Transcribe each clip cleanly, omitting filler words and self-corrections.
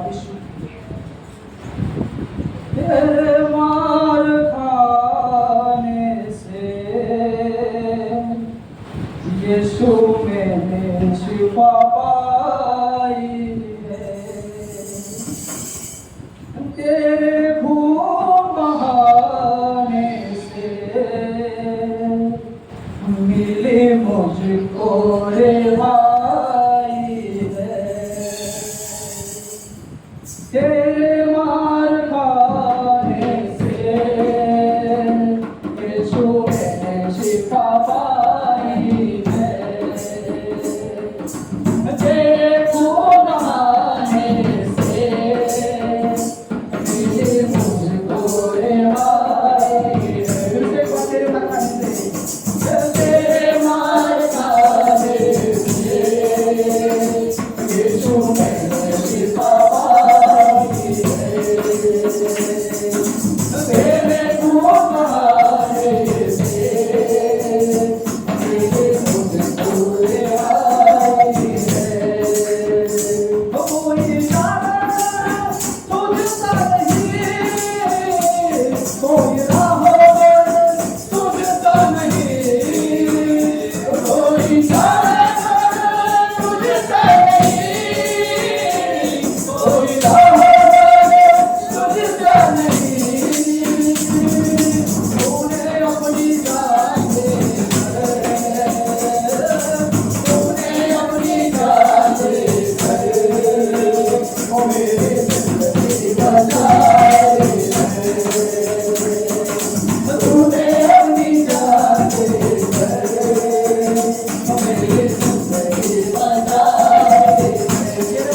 यीशु तेरे मार खाने से यीशु मैंने शिफा पाई है। तेरे खून बहाने से मिली मुझको रिहाई है। तेरे मार खाने से यीशु मैंने शिफा पाई है। तेरे खून बहाने से मिली मुझको रिहाई है। फिर से एक बार तेरे मार खाने से, तेरे मार खाने से यीशु मैंने शिफा पाई है। तेरे खून बहाने से मिली मुझको रिहाई है। कोई जाना तुझसा नहीं, कोई राह तुझसा नहीं, कोई जाना तुझसा नहीं, कोई राह तुझसा नहीं। तूने अपनी जान दे तूने अपनी जान दे ओ मेरी जिंदगी बचाई है। तूने अपनी जान दे ओ मेरी जिंदगी बचाई है।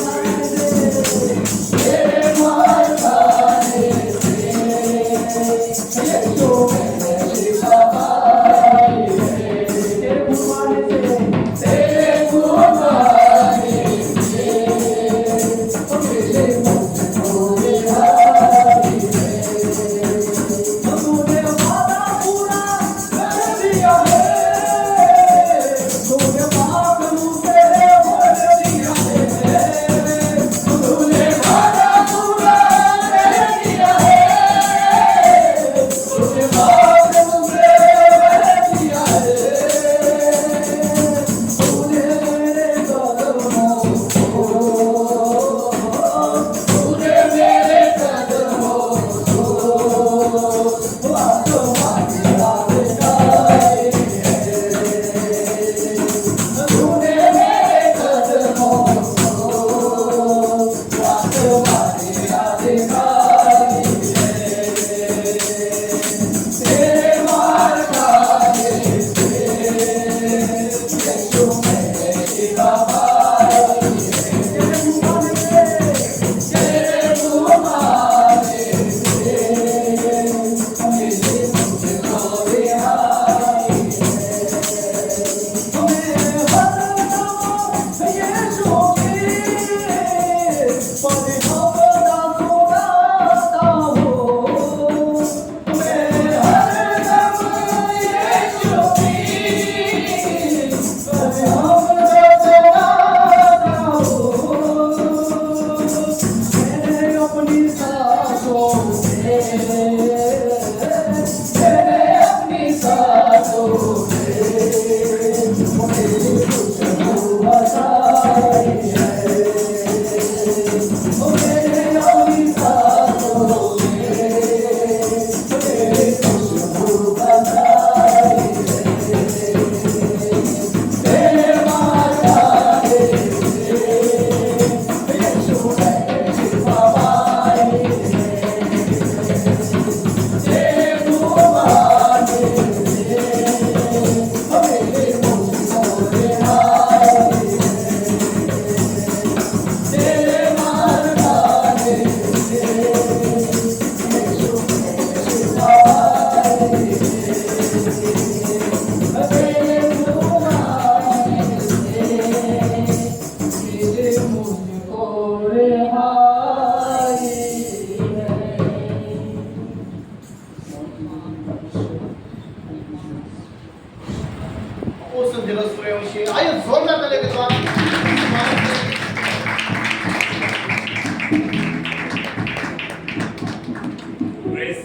तेरे मार खाने से यीशु मैंने शिफा पाई है। तेरे खून बहाने से, तेरे खून बहाने से मिली मुझको रिहाई है। तूने वादा पूरा कर दिया है, तूने पाप मुझसे भर दिया है। तूने वादा पूरा कर दिया है, तूने पाप मुझसे भर दिया है। तूने मेरे कदमों को, तूने मेरे कदमों को आसमां दिखाई है। तूने मेरे कदमों को आसमां दिखाई है। तेरे मार खाने से यीशु मैंने शिफा पाई है। तेरे खून बहाने से मिली मुझको रिहाई है। मैं हरदम यीशु की परिभावना सुनाता हूँ। मैं हरदम यीशु की परिभावना सुनाता हूँ। मैंने अपनी सांसों में, मैंने अपनी सांसों में मेरी खुशबू बसाई है। मैंने अपनी सांसों में मेरी खुशबू बसाई है। तेरे मार खाने से यीशु मैंने शिफा पाई है।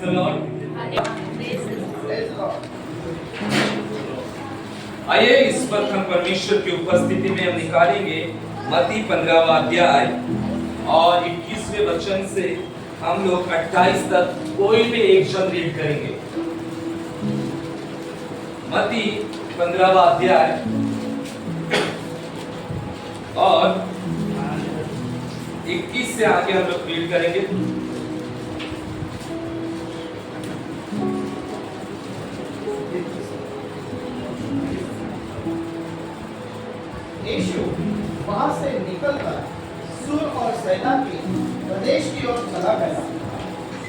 The Lord. आइए इस वक्त हम परमेश्वर की उपस्थिति में हम निकालेंगे मत्ती 15वां अध्याय और 21वें वचन से हम लोग 28 तक कोई भी एक शब्द रीड करेंगे। मत्ती 15वां अध्याय और 21 से आगे हम लोग रीड करेंगे। यीशु वहां से निकलकर सूर और सैदा के प्रदेश की ओर चला गया।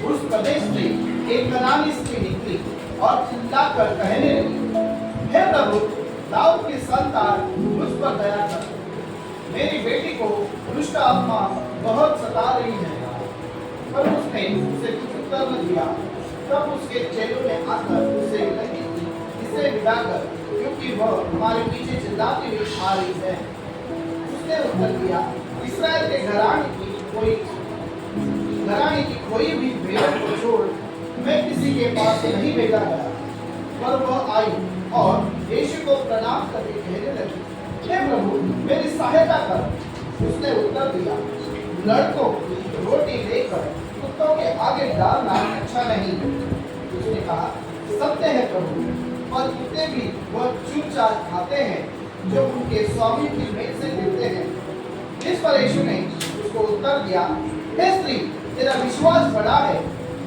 उस प्रदेश से एक कनानी स्त्री निकली और चिल्लाकर कहने लगी, हे प्रभु, दाऊद की संतान, मुझ पर दया कर, मेरी बेटी को दुष्ट आत्मा बहुत सता रही है। पर उसने उसे कुछ उत्तर न दिया। तब उसके चेलों ने आकर उसे विनती की, इसे विदा कर, क्योंकि वह हमारे पीछे चिल्लाती हुई आ रही है। उसने उत्तर दिया, इस्राएल के घराने की कोई भी भेड़ को छोड़ मैं किसी के पास नहीं भेजा गया। पर वह आई और यीशु को प्रणाम करके कहने लगी, हे प्रभु, मेरी सहायता कर। उसने उत्तर दिया, लड़कों की रोटी लेकर कुत्तों के आगे डालना अच्छा नहीं। उसने कहा, सत्य है प्रभु, पर कुत्ते भी वह चूर-चार खाते हैं जो उनके स्वामी की मेज से गिरते हैं। इस पर यीशु ने उसको उत्तर दिया, हे स्त्री, तेरा विश्वास बड़ा है,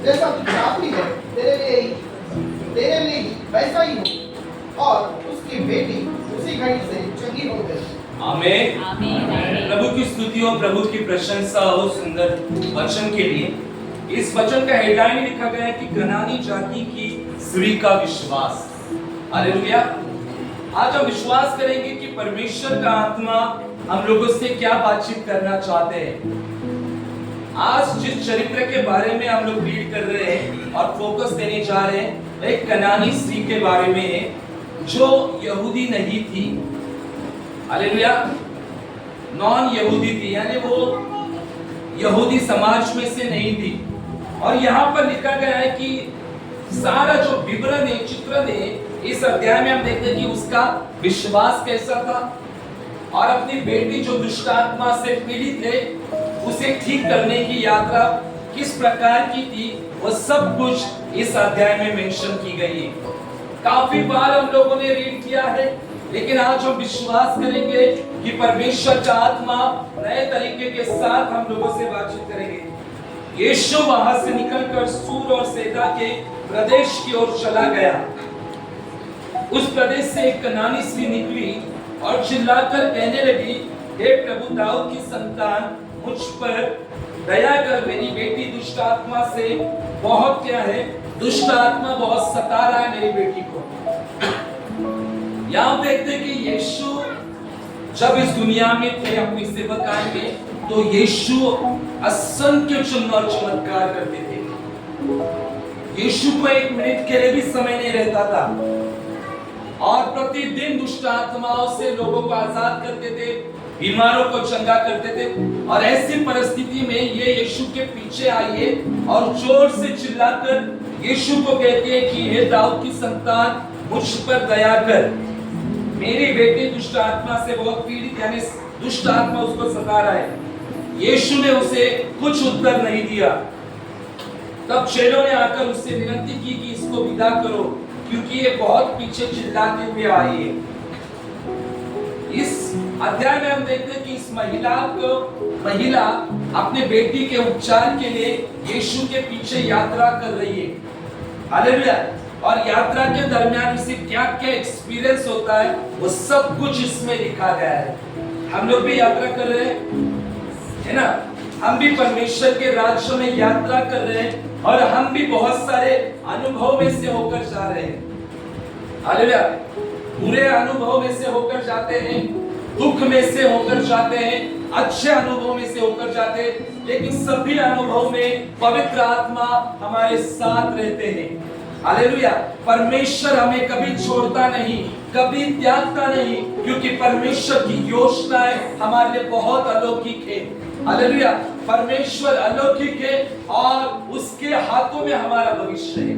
जैसा तू चाहती है तेरे लिए ही वैसा ही हो। और उसकी बेटी उसी घड़ी से चंगी हो गई। आमीन। प्रभु की स्तुति हो, प्रभु की प्रशंसा हो सुंदर वचन के लिए। इस वचन का हेडलाइन में लिखा गया है कि कनानी जाति की स्त्री का विश्वास। हालेलुया। आज हम विश्वास करेंगे कि परमेश्वर का आत्मा हम लोगों से क्या बातचीत करना चाहते हैं। आज जिस चरित्र के बारे में हम लोग रीड कर रहे हैं और फोकस देने जा रहे हैं, एक कनानी स्त्री के बारे में है जो यहूदी नहीं थी। हालेलुया। नॉन यहूदी थी, यानी वो यहूदी समाज में से नहीं थी। और यहाँ पर लिखा गया है कि सारा जो विवरण है, चित्रण है, इस अध्याय में हम देखते हैं कि उसका विश्वास कैसा था और अपनी बेटी जो दुष्ट आत्मा से पीड़ित है उसे ठीक करने की यात्रा किस प्रकार की थी, वो सब कुछ इस अध्याय में मेंशन की गई है। काफी बार हम लोगों ने रीड किया है, लेकिन आज हम विश्वास करेंगे कि परमेश्वर का आत्मा नए तरीके के साथ हम लोगों से बातचीत करेंगे। यीशु वहां से निकलकर सूर और सैदा के प्रदेश की ओर चला गया। उस प्रदेश से एक कनानी स्त्री निकली और चिल्लाकर कहने लगी, हे प्रभु, दाऊद की संतान, मुझ पर दया कर, मेरी बेटी दुष्ट आत्मा से बहुत क्या है, दुष्ट आत्मा बहुत सता रहा है मेरी बेटी को। यहाँ देखते हैं कि यीशु जब इस दुनिया में थे अपनी सेवकाई में, तो यीशु असंख्य चिन्ह और चमत्कार करते थे। यीशु को एक मिनट के लिए भी समय नहीं रहता था और प्रतिदिन दुष्ट आत्माओं से लोगों को आजाद करते थे, बीमारों को चंगा करते थे। और ऐसी परिस्थिति में ये यीशु के पीछे आई है और जोर से चिल्लाकर यीशु को कहती है कि हे दाऊद की संतान, मुझ पर दया कर, मेरी बेटी दुष्ट आत्मा से बहुत पीड़ित, यानी दुष्ट आत्मा उसको सता रहा है। यीशु ने उसे कुछ उत्तर नहीं दिया। तब चेलों ने आकर उससे विनती की कि इसको विदा करो, क्योंकि ये बहुत पीछे चिल्लाते हुए आई है। इस अध्याय में हम देखते हैं कि इस महिला अपने बेटी के उपचार के लिए यीशु के पीछे यात्रा कर रही है। हालेलुया। और यात्रा के दरमियान उसे क्या क्या एक्सपीरियंस होता है, वो सब कुछ इसमें लिखा गया है। हम लोग भी यात्रा कर रहे हैं, है ना? हम भी परमेश्वर के राज्य में यात्रा कर रहे हैं और हम भी बहुत सारे अनुभव में से होकर जा रहे हैं। हालेलुया। बुरे अनुभव में से होकर जाते हैं, दुख में से होकर जाते हैं, अच्छे अनुभव में से होकर जाते हैं, लेकिन सभी अनुभव में पवित्र आत्मा हमारे साथ रहते हैं। हालेलुया। परमेश्वर हमें कभी छोड़ता नहीं, कभी त्यागता नहीं, क्योंकि परमेश्वर की योजनाएं हमारे लिए बहुत अलौकिक है। हालेलुया। परमेश्वर अलौकिक है और उसके हाथों में हमारा भविष्य है।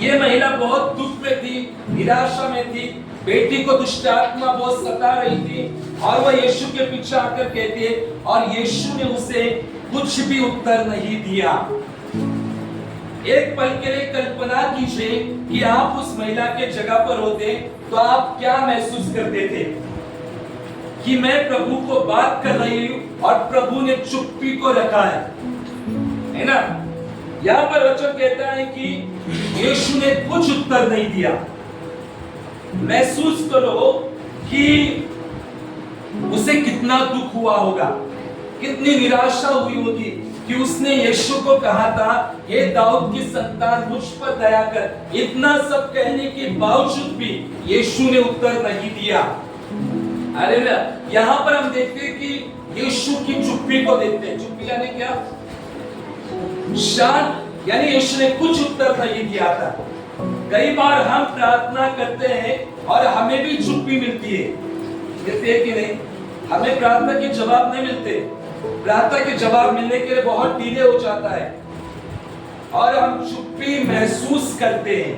ये महिला बहुत दुख में थी, निराशा में थी, बेटी को दुष्ट आत्मा बहुत सता रही थी और वह यीशु के पीछे आकर कहती है और यीशु ने उसे कुछ भी उत्तर नहीं दिया। एक पल के लिए कल्पना कीजिए कि आप उस महिला के जगह पर होते तो आप क्या महसूस करते थे कि मैं प्रभु को बात कर रही हूं और प्रभु ने चुप्पी को रखा है ना। यहां पर वचन कहता है कि यीशु ने कुछ उत्तर नहीं दिया। महसूस करो कि उसे कितना दुख हुआ होगा, कितनी निराशा हुई होगी कि उसने यीशु को कहा था, ये दाऊद की संतान मुझ पर दया कर। इतना सब कहने के बावजूद भी यीशु ने उत्तर नहीं दिया। अरे यहां पर हम देखते हैं कि यीशु की चुप्पी को देखते हैं। चुप्पी यानी क्या? शांत, यानी यीशु ने कुछ उत्तर नहीं दिया था। कई बार हम प्रार्थना करते हैं और हमें भी चुप्पी मिलती है, मिलती है कि नहीं? हमें प्रार्थना के जवाब नहीं मिलते। प्रार्थना के जवाब मिलने के लिए बहुत डिले हो जाता है और हम चुप्पी महसूस करते हैं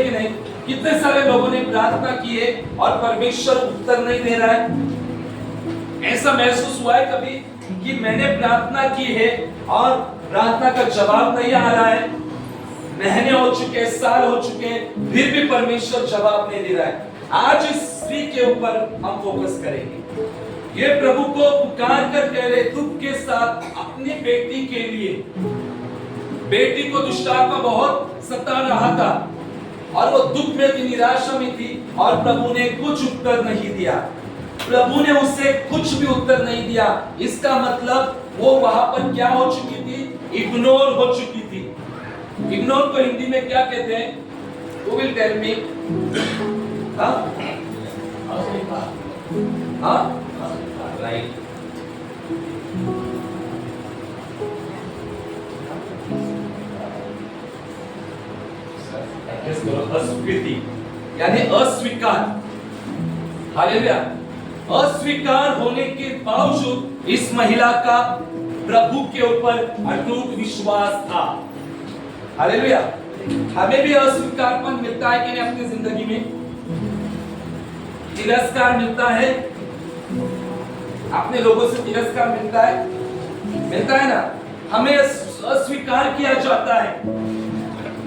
कि नहीं? कितने सारे लोगों ने प्रार्थना की है और परमेश्वर उत्तर नहीं दे रहा है। ऐसा महसूस हुआ है कभी कि मैंने प्रार्थना की है और प्रार्थना का जवाब नहीं आ रहा है, महीने हो चुके, साल हो चुके हैं, फिर भी परमेश्वर जवाब नहीं दे रहा है। आज इस स्त्री के ऊपर हम फोकस करेंगे। ये प्रभु को पुकार कर कह रहे दुख के साथ अपनी बेटी के लिए। बेटी को दुष्ट आत्मा बहुत सता रहा था और वो दुख में थी, निराशा में थी और प्रभु ने कुछ उत्तर नहीं दिया। प्रभु ने उसे कुछ भी उत्तर नहीं दिया। इसका मतलब वो वहां पर क्या हो चुकी थी? इग्नोर हो चुकी थी। इग्नोर को हिंदी में क्या कहते हैं? Who will tell me? Right. अस्वीकृति यानी अस्वीकार। हालेलुया। अस्वीकार होने के बावजूद इस महिला का प्रभु के ऊपर अटूट विश्वास था। हालेलुया। हमें भी अस्वीकारपन मिलता है कि नहीं अपनी जिंदगी में? तिरस्कार मिलता है, अपने लोगों से तिरस्कार मिलता है ना। हमें अस्वीकार किया जाता है,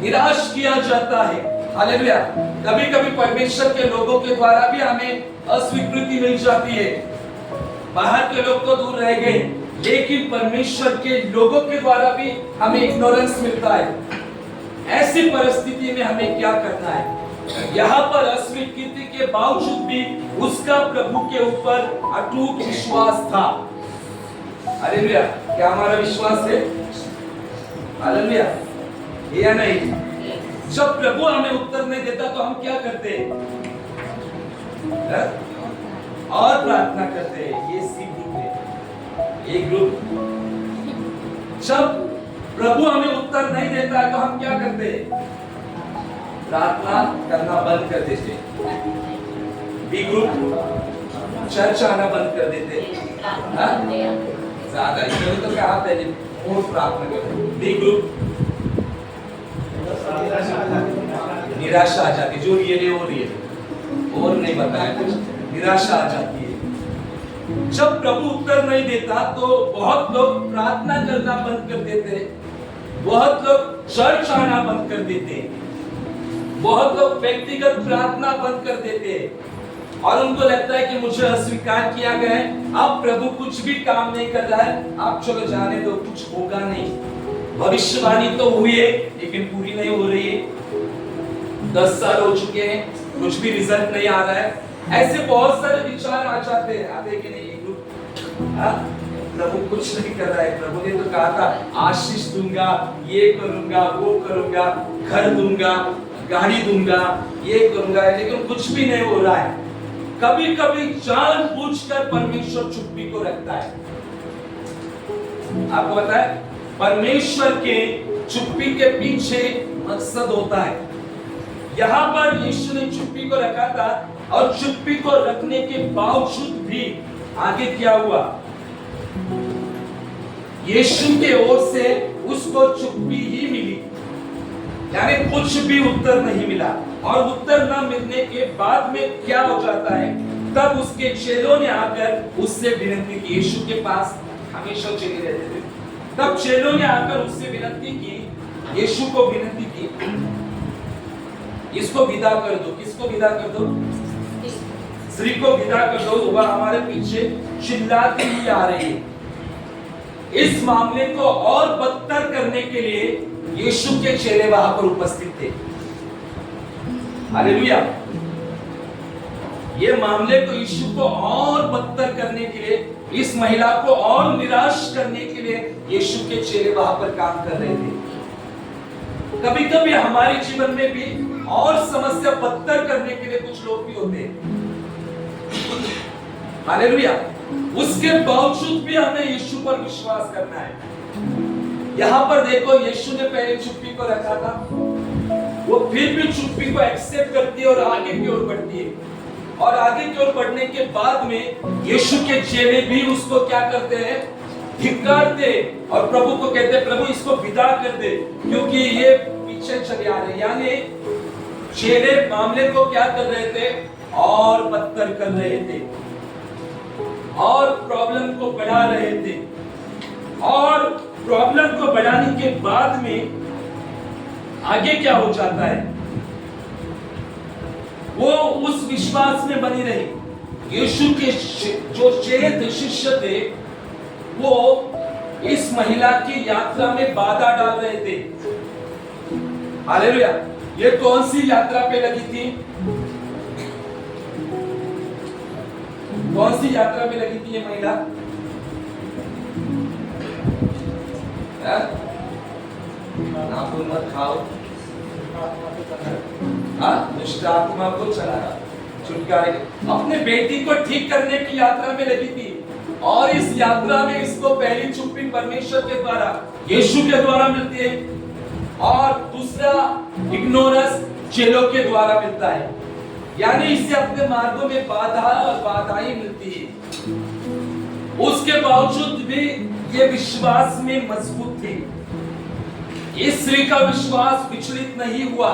निराश किया जाता है। हालेलुया। कभी कभी परमेश्वर के लोगों के द्वारा भी हमें अस्वीकृति मिल जाती है। बाहर के लोग तो दूर रह गए, लेकिन परमेश्वर के लोगों के द्वारा भी हमें इग्नोरेंस मिलता है। ऐसी परिस्थिति में हमें क्या करना है? यहाँ पर अस्वीकृति के बावजूद भी उसका प्रभु के ऊपर अटूट विश्वास था। हालेलुया। क्या हमारा विश्वास है? हालेलुया। या नहीं? जब प्रभु हमें उत्तर नहीं देता तो हम क्या करते हैं? और प्रार्थना करते हैं। ये सी ग्रुप है, ये ग्रुप। जब प्रभु हमें उत्तर नहीं देता है तो हम क्या करते हैं? प्रार्थना करना बंद कर देते। बी ग्रुप, चर्च आना बंद कर देते। ज्यादा इसमें तो क्या आता है? और प्रार्थना करते। बी ग्रुप, निराशा आ जाती। जो रियल है वो रियल, और नहीं बताया कुछ, निराशा आ जाती है। जब प्रभु उत्तर नहीं देता तो बहुत लोग प्रार्थना करना बंद कर देते, बहुत लोग चर्च आना बंद कर देते, बहुत लोग व्यक्तिगत प्रार्थना बंद कर देते और उनको लगता है कि मुझे अस्वीकार किया गया है, अब प्रभु कुछ भी काम नहीं कर रहा है, आप चलो जाने दो, कुछ होगा नहीं। भविष्यवाणी तो हुई है लेकिन पूरी नहीं हो रही है। 10 साल हो चुके हैं, कुछ भी रिजल्ट नहीं आ रहा है। ऐसे बहुत सारे विचार आ जाते हैं, आते कि नहीं? प्रभु कुछ नहीं कर रहा है। प्रभु ने तो कहा था आशीष दूंगा, ये करूंगा, वो करूंगा, घर दूंगा, गाड़ी दूंगा, ये करूंगा, लेकिन कुछ भी नहीं हो रहा है। कभी कभी जानबूझकर परमेश्वर चुप्पी को रखता है। आपको पता है परमेश्वर के चुप्पी के पीछे मकसद होता है। यहाँ पर यीशु ने चुप्पी को रखा था और चुप्पी को रखने के बावजूद भी आगे क्या हुआ? यीशु के ओर से उसको चुप्पी ही मिली, यानी कुछ भी उत्तर नहीं मिला। और उत्तर न मिलने के बाद में क्या हो जाता है, तब उसके चेलों ने आकर उससे विनती की। यीशु के पास हमेशा चेले रहते थे। तब चेलों ने आकर उससे विनती की, यीशु को विनती की, इसको विदा कर दो। किसको विदा कर दो? स्त्री को विदा कर दो, वह हमारे पीछे चिल्लाती हुई आ रही है। इस मामले को और बदतर करने के लिए यीशु के चेले वहां पर उपस्थित थे। हालेलुया। ये मामले को यीशु को और बदतर करने के लिए, इस महिला को और निराश करने के लिए यीशु के चेले वहां पर काम कर रहे थे। कभी कभी हमारे जीवन में भी और समस्या बदतर करने के लिए कुछ लोग भी होते हैं। हालेलुया। उसके बावजूद भी हमें यीशु पर विश्वास करना है। यहां पर देखो, यीशु ने पहले चुप्पी को रखा था, वो फिर भी चुप्पी को एक्सेप्ट करती है और आगे की ओर बढ़ती है। और आगे की ओर बढ़ने के बाद में यीशु के चेले भी उसको क्या करते हैं? धिक्कारते और प्रभु को कहते, प्रभु इसको विदा कर दे, क्योंकि ये पीछे चले आ रहे। यानी चेले मामले को क्या कर रहे थे? और बदतर कर रहे थे, और प्रॉब्लम को बढ़ा रहे थे। और प्रॉब्लम को बढ़ाने के बाद में आगे क्या हो जाता है? वो उस विश्वास में बनी रही। यीशु के जो चेले थे, शिष्य थे, वो इस महिला की यात्रा में बाधा डाल रहे थे। हालेलुया। ये कौन सी यात्रा पे लगी थी? कौन सी यात्रा में लगी थी ये महिला? नाखून मत खाओ, दुष्ट आत्मा को चलाना, छुटकारे, अपने बेटी को ठीक करने की यात्रा में लगी थी। और इस यात्रा में इसको पहली चुप्पी परमेश्वर के द्वारा, यीशु के द्वारा मिलती है, और दूसरा इग्नोरेंस चेलों के द्वारा मिलता है। यानी इससे अपने मार्गों में बाधा और बाधाएं मिलती है। उसके बावजूद भी ये विश्वास में मजबूत थी। इस स्त्री का विश्वास विचलित नहीं हुआ,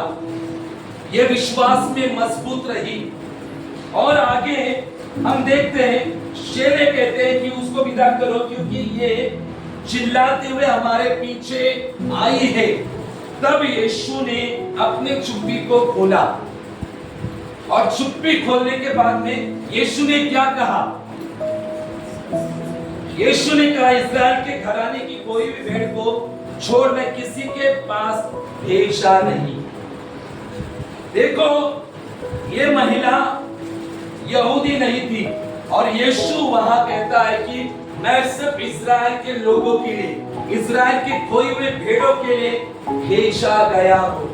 ये विश्वास में मजबूत रही। और आगे हम देखते हैं, चेले कहते हैं कि उसको विदा करो, क्योंकि ये चिल्लाते हुए हमारे पीछे आई है। तब यीशु ने अपने चुप्पी को खोला, और चुप्पी खोलने के बाद में यीशु ने क्या कहा? यीशु ने कहा, इस्राएल के घराने की कोई भी भेड़ को छोड़ मैं किसी के पास भेजा नहीं। देखो, ये महिला यहूदी नहीं थी, और यीशु वहां कहता है कि मैं सिर्फ इस्राएल के लोगों के लिए, इस्राएल के खोए हुए भेड़ों के लिए भेजा गया हूं।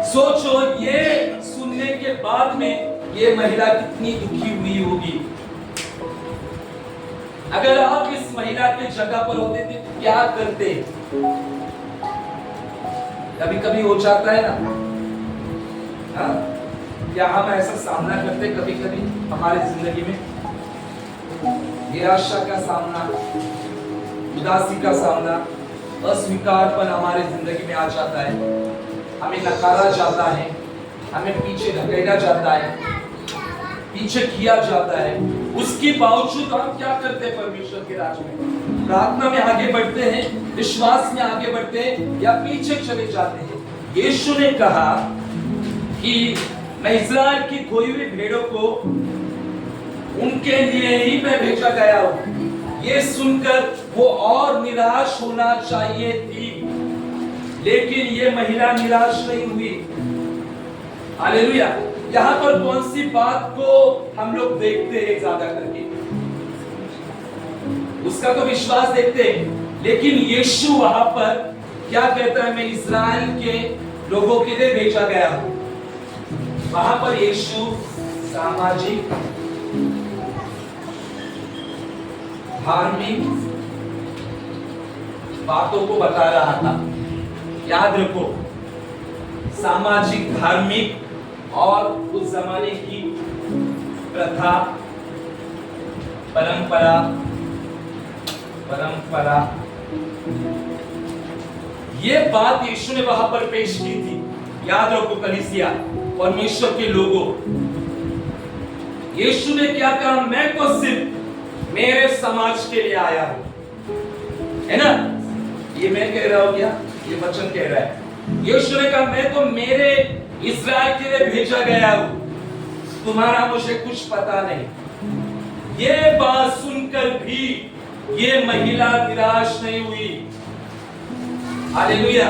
सोचो, ये सुनने के बाद में ये महिला कितनी दुखी हुई होगी। अगर आप इस महिला के जगह पर होते थे तो क्या करते? कभी कभी हो जाता है ना, हाँ? क्या हम ऐसा सामना करते कभी कभी हमारे जिंदगी में? निराशा का सामना, उदासी का सामना, अस्वीकारपन हमारे जिंदगी में आ जाता है, हमें नकारा जाता है, हमें पीछे धकेला जाता है, पीछे किया जाता है। उसके बावजूद हम क्या करते हैं? परमेश्वर के राज में प्रार्थना में आगे बढ़ते हैं, विश्वास में आगे बढ़ते हैं, या पीछे चले जाते हैं? यीशु ने कहा कि मैं इस्राएल की खोई हुई भेड़ों को उनके लिए ही मैं भेजा गया हूं। ये सुनकर वो और निराश होना चाहिए थी, लेकिन ये महिला निराश नहीं हुई। हालेलुया। यहाँ पर कौन सी बात को हम लोग देखते हैं ज्यादा करके? उसका तो विश्वास देखते हैं, लेकिन यीशु वहां पर क्या कहता है? मैं इस्राएल के लोगों के लिए भेजा गया हूं। वहां पर यीशु सामाजिक, धार्मिक बातों को बता रहा था। याद रखो, सामाजिक, धार्मिक और उस जमाने की प्रथा, परंपरा, परंपरा। ये बात यीशु ने वहां पर पेश की थी। याद रखो कलीसिया, परमेश्वर के लोगों, यीशु ने क्या कहा? मैं तो सिर्फ मेरे समाज के लिए आया हूं, है ना? ये मैं कह रहा हूं क्या? ये वचन कह रहा है। यीशु ने कहा मैं तो मेरे इस्राएल के लिए भेजा गया हूं, तुम्हारा मुझे कुछ पता नहीं। ये बात सुनकर भी ये महिला निराश नहीं हुई। हालेलुया।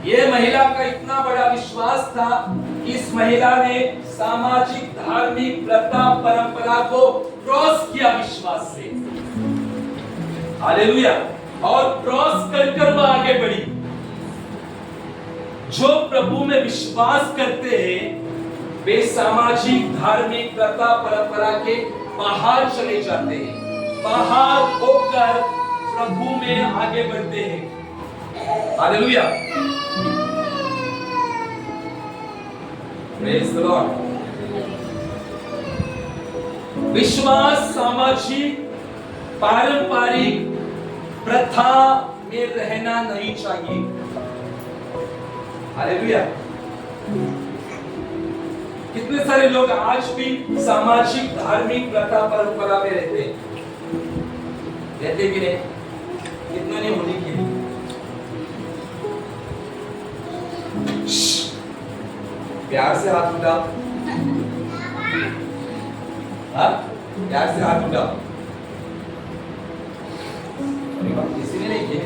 ये महिला का इतना बड़ा विश्वास था, इस महिला ने सामाजिक धार्मिक प्रथा परंपरा को क्रॉस किया विश्वास से। हालेलुया। और क्रॉस कर वो आगे बढ़ी। जो प्रभु में विश्वास करते हैं वे सामाजिक धार्मिक प्रथा परंपरा के बाहर चले जाते हैं, बाहर होकर प्रभु में आगे बढ़ते हैं। हालेलुया। Praise the Lord. विश्वास सामाजिक पारंपरिक प्रथा में रहना नहीं चाहिए। हालेलुया। कितने सारे लोग आज भी सामाजिक धार्मिक प्रथा परंपरा में रहते हैं, रहते कि नहीं? कितनों ने होली की? प्यार से हाथ उठाओ। हाँ? प्यार से हाथ उठाओ। किसी ने नहीं किया।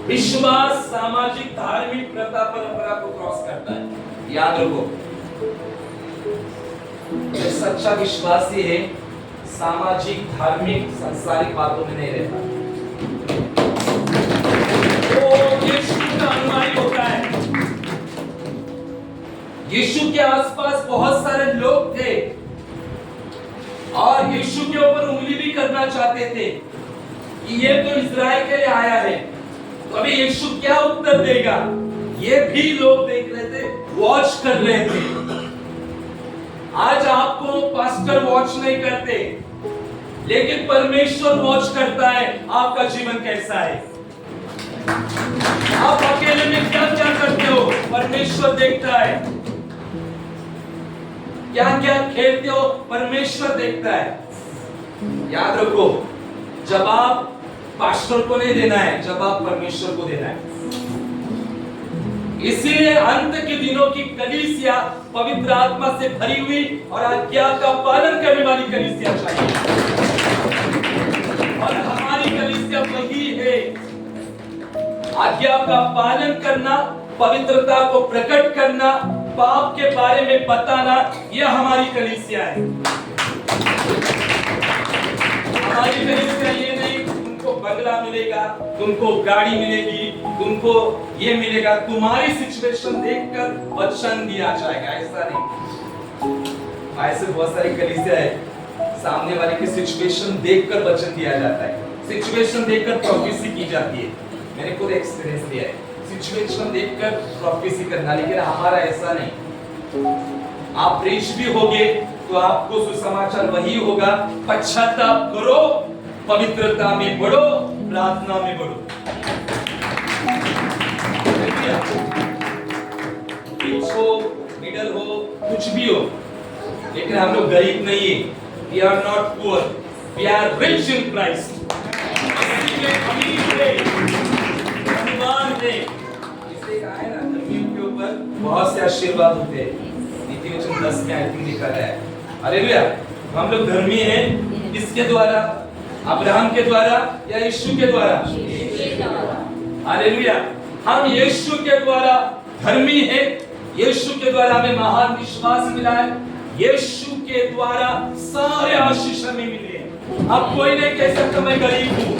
विश्वास सामाजिक धार्मिक प्रथा परंपरा को क्रॉस करता है। याद रखो, सच्चा विश्वासी है सामाजिक धार्मिक सांसारिक बातों में नहीं रहता। वो यीशु का अनुयायी होता है। यीशु के आसपास बहुत सारे लोग थे और यीशु के ऊपर उंगली भी करना चाहते थे कि ये तो इस्राएल के लिए आया है। तो अभी यीशु क्या उत्तर देगा? ये भी लोग देख रहे थे, वॉच कर रहे थे। आज आपको पास्टर वॉच नहीं करते, लेकिन परमेश्वर वॉच करता है आपका जीवन कैसा है। आप अकेले में क्या क्या करते हो, परमेश्वर देखता है। क्या क्या खेलते हो, परमेश्वर देखता है। याद रखो, जवाब पास्टर को नहीं देना है, जवाब परमेश्वर को देना है। इसीलिए अंत के दिनों की कलीसिया पवित्र आत्मा से भरी हुई और आज्ञा का पालन करने वाली कलीसिया चाहिए। और हमारी कलीसिया वही है। आज्ञा का पालन करना, पवित्रता को प्रकट करना, पाप के बारे में बताना, यह हमारी कलीसिया है। हमारी कलीसिया ये नहीं तुमको बंगला मिलेगा, तुमको गाड़ी मिलेगी, तुमको ये मिलेगा, तुम्हारी सिचुएशन देखकर वचन दिया जाएगा, ऐसा नहीं। ऐसे बहुत सारी कलीसिया है, सामने वाले की सिचुएशन देखकर वचन दिया जाता है, सिचुएशन देखकर प्रोफेसी की जाती है। मैंने खुद एक्सपीरियंस लिया है, सिचुएशन देखकर प्रोफेसी करना, लेकिन हमारा ऐसा नहीं। आप रिच भी होगे तो आपको सुसमाचार वही होगा, पश्चाताप करो, पवित्रता में बढ़ो, प्रार्थना में बढ़ो। रिच हो, मिडिल हो, कुछ भी हो, लेकिन हम लोग गरीब नहीं है। We are not poor, we are rich in Christ। बहुत से आशीर्वाद होते हैं। नीति वचन 10 में आई थिंक लिखा है, हालेलुया। हम लोग धर्मी हैं किसके द्वारा? अब्राहम के द्वारा या यीशु के द्वारा? हालेलुया। हम यीशु के द्वारा धर्मी हैं, यीशु के द्वारा हमें महान विश्वास मिला है, यीशु के द्वारा सारे आशीष हमें मिले हैं। अब कोई नहीं कह सकता मैं गरीब हूं।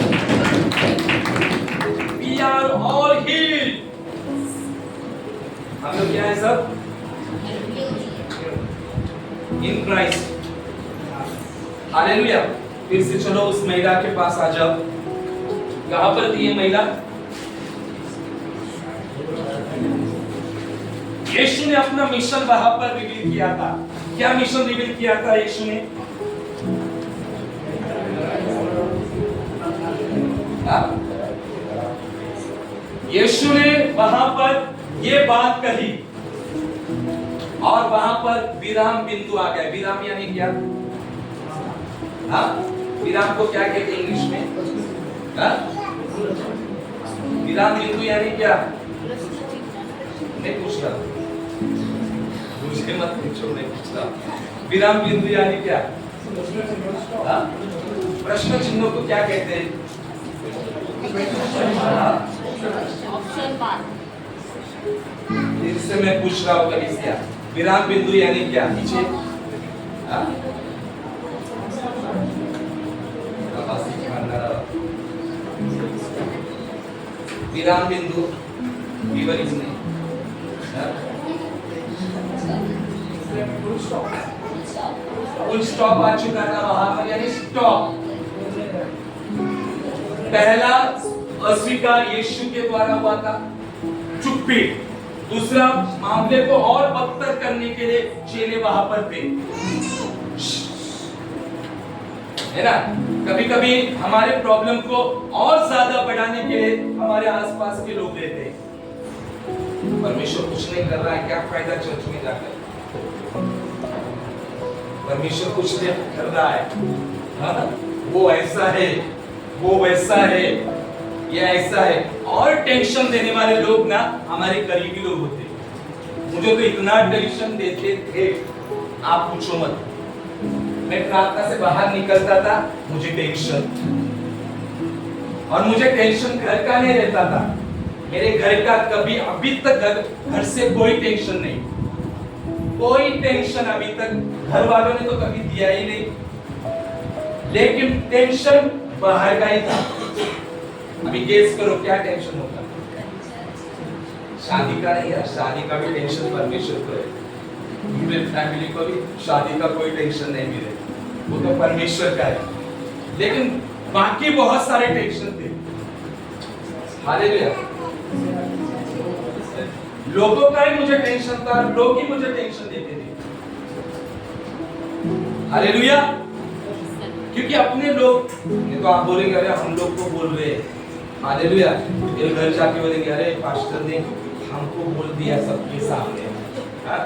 We are all healed। हम लोग क्या है सब? In Christ. हालेलुया। फिर से चलो उस महिला के पास आ जाओ। कहां पर थी ये महिला? यीशु ने अपना मिशन वहां पर रिवील किया था। क्या मिशन रिवील किया था यीशु ने? हाँ? यीशु ने वहां पर ये बात कही और वहां पर विराम बिंदु आ गया। विराम यानी क्या? हाँ? विराम को क्या कहते हैं इंग्लिश में? हाँ? विराम बिंदु यानी क्या? नहीं पूछ रहा, मुझे मत पूछो, नहीं पूछ रहा। विराम बिंदु यानी क्या? हाँ? प्रश्न चिन्ह को क्या कहते हैं? Option mark. इससे मैं पूछ रहा हूँ कलीसिया, विराम बिंदु यानी क्या? पीछे हाँ? विराम बिंदु विवरित नहीं। फुल स्टॉप आ चुका था वहां पर, यानी स्टॉप। पहला अस्वीकार यीशु के द्वारा हुआ था, चुप्पी। दूसरा, मामले को और बदतर करने के लिए चेले वहां पर थे, है ना। कभी कभी हमारे प्रॉब्लम को और ज्यादा बढ़ाने के लिए हमारे आसपास के लोग रहते हैं। परमेश्वर कुछ नहीं कर रहा है, क्या फायदा चर्च में जाकर? परमेश्वर कुछ नहीं कर रहा है, हाँ? वो ऐसा है, वो वैसा है, ये ऐसा है। और टेंशन देने वाले लोग ना हमारे करीबी लोग होते हैं। मुझे तो इतना टेंशन देते थे, आप पूछो मत। मैं प्रार्थना से बाहर निकलता था, मुझे टेंशन, और मुझे टेंशन घर का नहीं रहता था। मेरे घर का कभी अभी तक घर से कोई टेंशन नहीं, कोई टेंशन अभी तक घर वालों ने तो कभी दिया ही नहीं। लेकिन टेंशन बाहर का ही था। अभी गेस करो क्या टेंशन होगा? शादी का नहीं है, शादी का भी टेंशन परमेश्वर को है। मेरे फैमिली को भी शादी का कोई टेंशन नहीं मिले, वो तो परमेश्वर का है। लेकिन बाकी बहुत सारे टेंशन थे। हालेलुया। लोगों का ही मुझे टेंशन था, लोग ही मुझे टेंशन देते थे। हालेलुया। क्योंकि अपने लोग, नहीं तो आप बोलेंगे अरे हम लोग को बोल रहे हैं। हालेलुया। फिर घर जाके बोलेंगे अरे पास्टर ने हमको बोल दिया सबके सामने।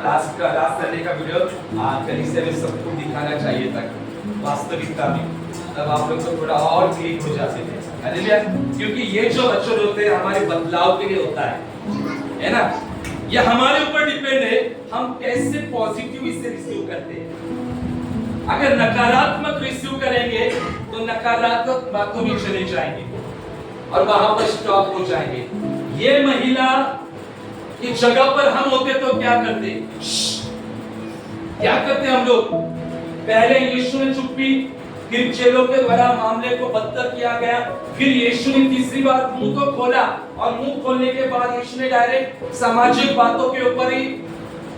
लास्ट संडे का वीडियो कलीसिया में सबको दिखाना चाहिए था, वास्तविकता में, तब आप लोग तो थोड़ा और क्लिक हो जाते थे। हालेलुया। क्योंकि ये जो वचन होते हैं हमारे बदलाव के लिए होता है ना। ये हमारे ऊपर डिपेंड है, हम कैसे पॉजिटिव इसे रिसीव करते हैं। अगर नकारात्मक रिसीव करेंगे तो नकारात्मक बातों में चले जाएंगे और वहां पर स्टॉप हो जाएंगे। ये महिला की जगह पर हम होते तो क्या करते? क्या करते हम लोग? पहले यीशु ने चुप्पी, फिर चेलों के द्वारा मामले को बदतर किया गया, फिर यीशु ने तीसरी बार मुंह को खोला, और मुंह खोलने के बाद यीशु ने डायरेक्ट सामाजिक बातों के ऊपर ही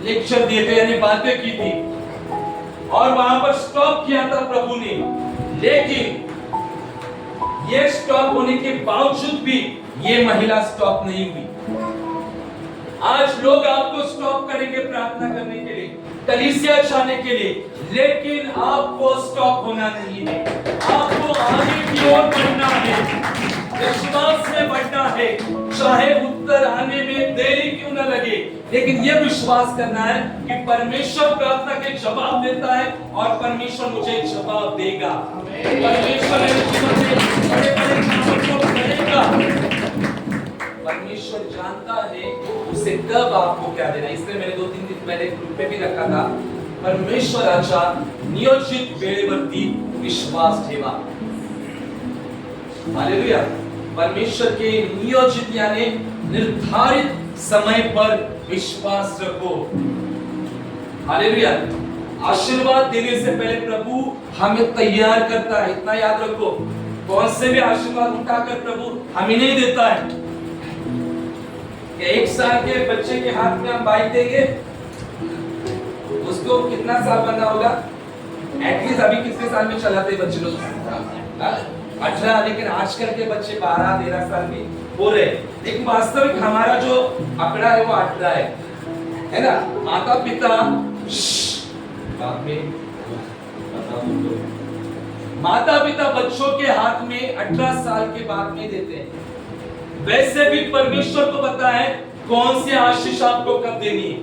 लेक्चर दिए थे, यानी बातें की थी, और वहां पर स्टॉप किया था प्रभु ने। लेकिन ये स्टॉप होने के बावजूद भी ये महिला स्टॉप नहीं हुई। आज लोग आपको स्टॉप करेंगे प्रार्थना करने के लिए, कलीसिया जाने के लिए, लेकिन आपको स्टॉप होना नहीं है। आपको आगे की ओर बढ़ना है, विश्वास में बढ़ना है, चाहे उत्तर आने में देरी क्यों न लगे, लेकिन यह विश्वास करना है कि परमेश्वर प्रार्थना के जवाब देता है और परमेश्वर मुझे जवाब देगा। परमेश्वर मेरे जीवन में बड़े-बड़े कामों को करेगा। परमेश्वर जानता है उसे कब आपको क्या देना। इसलिए मैंने 2-3 दिन पहले ग्रुप पे भी रखा था, परमेश्वराचा नियोजित वेळेवरती विश्वास ठेवा। हालेलुया। परमेश्वर के नियोजित यानी निर्धारित समय पर विश्वास रखो। हालेलुया। आशीर्वाद देने से पहले प्रभु हमें तैयार करता है, इतना याद रखो। कौन से भी आशीर्वाद उठाकर प्रभु हमें नहीं देता है। 1 साल के बच्चे के हाथ में हम बाइक देंगे, उसको कितना साल बनना होगा? एटलीस्ट अभी कितने साल में चलाते हैं बच्चे लोग? 18। लेकिन आजकल के बच्चे 12-13 साल के हो रहे। लेकिन वास्तविक हमारा जो आंकड़ा है वो 18 है ना। माता पिता बाद में माता पिता बच्चों के हाथ में 18 साल के बाद में देते हैं, वैसे भी परमेश्वर को पता है कौन सी आशीष आपको कब देनी है।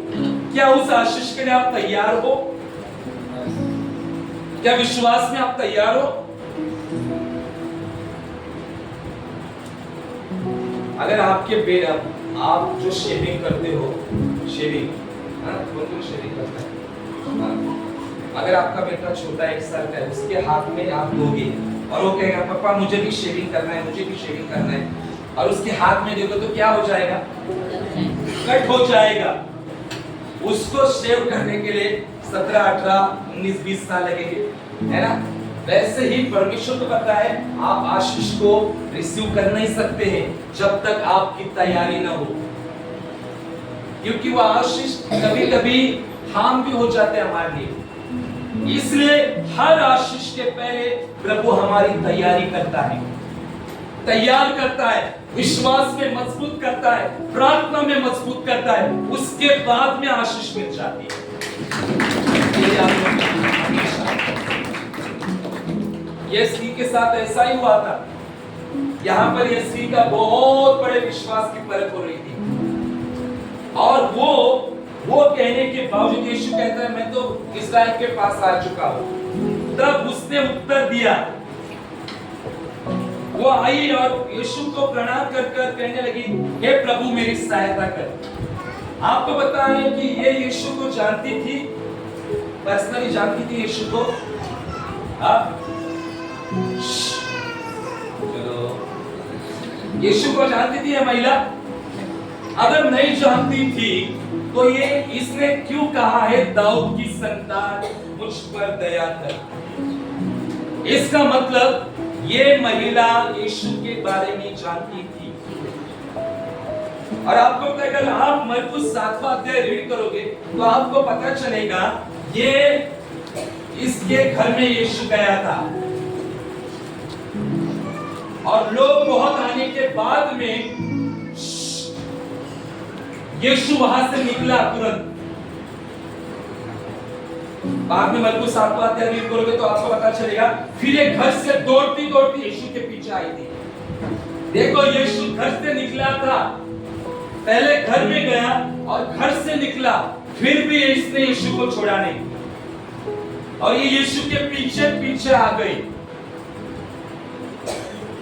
क्या उस आशीष के लिए आप तैयार हो? क्या विश्वास में आप तैयार हो? अगर आपके बेटा, आप जो शेविंग करते हो, शेविंग, कौन शेविंग करता है? अगर आपका बेटा छोटा 1 साल का है, उसके हाथ में आप दोगे और वो कहेगा पापा मुझे भी शेविंग करना है, मुझे भी शेविंग करना है, और उसके हाथ में दोगे तो क्या हो जाएगा? कट हो जाएगा। उसको शेव करने के लिए 17, 18, 19, 20 साल लगेंगे, है ना? वैसे ही परमेश्वर को पता है आप आशीष को रिसीव कर नहीं सकते हैं जब तक आपकी तैयारी ना हो, क्योंकि वो आशीष कभी कभी हार्म भी हो जाते हैं हमारे लिए। इसलिए हर आशीष के पहले प्रभु हमारी तैयारी करता है, तैयार करता है, विश्वास में मजबूत करता है, प्रार्थना में मजबूत करता है, उसके बाद में आशीष मिल जाती है। यीशु के साथ ऐसा ही हुआ था। यहाँ पर यीशु का बहुत बड़े विश्वास की परख हो रही थी, और वो कहने के बावजूद यीशु कहता है मैं तो इस्राएल के पास आ चुका हूँ। तब उसने उत्तर दिया, वो आई और यीशु को प्रणाम कर कहने लगी, हे प्रभु मेरी सहायता कर। आपको पता है कि ये यीशु को जानती थी, पर्सनली जानती थी यीशु को। चलो, यीशु को जानती थी ये महिला। अगर नहीं जानती थी तो ये इसने क्यों कहा है दाऊद की संतान मुझ पर दया कर? इसका मतलब ये महिला यीशु के बारे में जानती थी। और आपको पता है अगर आप मरकुस 7वां अध्याय रीड करोगे तो आपको पता चलेगा ये इसके घर में यीशु गया था, और लोग बहुत आने के बाद में यीशु वहां से निकला तुरंत। बाद में मरकुस 7वां अध्याय रीड करोगे तो आपको पता चलेगा फिर एक घर से दौड़ती दौड़ती यीशु के पीछे आई थी। देखो यीशु घर से निकला था, पहले घर में गया और घर से निकला, फिर भी इसने यीशु को छोड़ा नहीं, और ये यीशु के पीछे पीछे आ गई।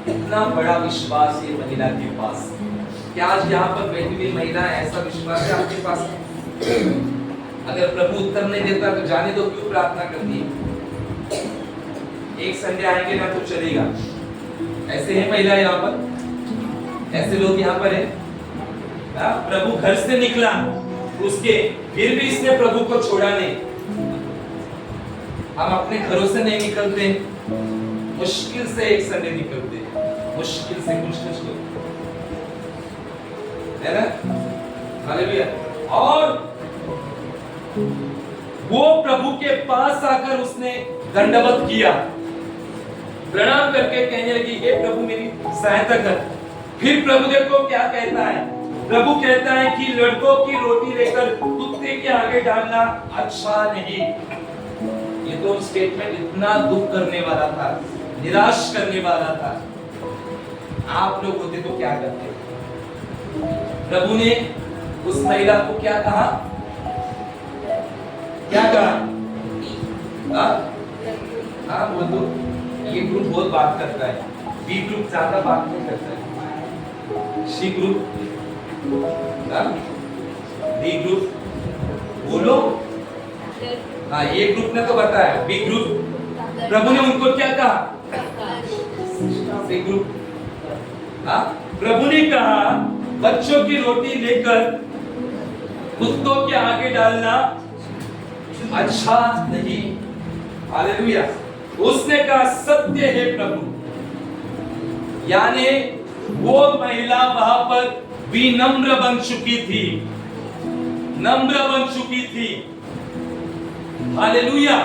इतना बड़ा विश्वास ये महिला के पास। क्या आज यहाँ पर बैठी हुई महिला ऐसा विश्वास है आपके पास? अगर प्रभु उत्तर नहीं देता तो जाने दो, क्यों प्रार्थना करती है? एक संडे आएंगे ना तो चलेगा। ऐसे है महिला यहाँ पर, ऐसे लोग यहाँ पर है। प्रभु घर से निकला उसके, फिर भी इसने प्रभु को छोड़ा नहीं। हम अपने घरों से नहीं निकलते, मुश्किल से एक संडे निकलते, मुश्किल से कुछ लोग, है ना? हालेलुया। और वो प्रभु के पास आकर उसने दंडवत किया, प्रणाम करके कहने लगी, हे प्रभु मेरी सहायता कर। फिर प्रभु देखो क्या कहता है। प्रभु कहता है कि लड़कों की रोटी लेकर कुत्ते के आगे डालना अच्छा नहीं। ये तो स्टेटमेंट इतना दुख करने वाला था, निराश करने वाला था। आप लोग होते तो क्या करते? प्रभु ने उस महिला को क्या कहा? क्या कहा? बोल दो। ये ग्रुप बहुत बात करता है, बी ग्रुप ज्यादा बात नहीं करता है। सी ग्रुप, डी ग्रुप बोलो। हाँ, ये ग्रुप ने तो बताया, बी ग्रुप। प्रभु ने उनको क्या कहा? सी ग्रुप। प्रभु ने कहा बच्चों की रोटी लेकर कुत्तों के आगे डालना अच्छा नहीं। हालेलुया। उसने कहा सत्य है प्रभु। यानी वो महिला वहां पर विनम्र बन चुकी थी, नम्र बन चुकी थी। हालेलुया।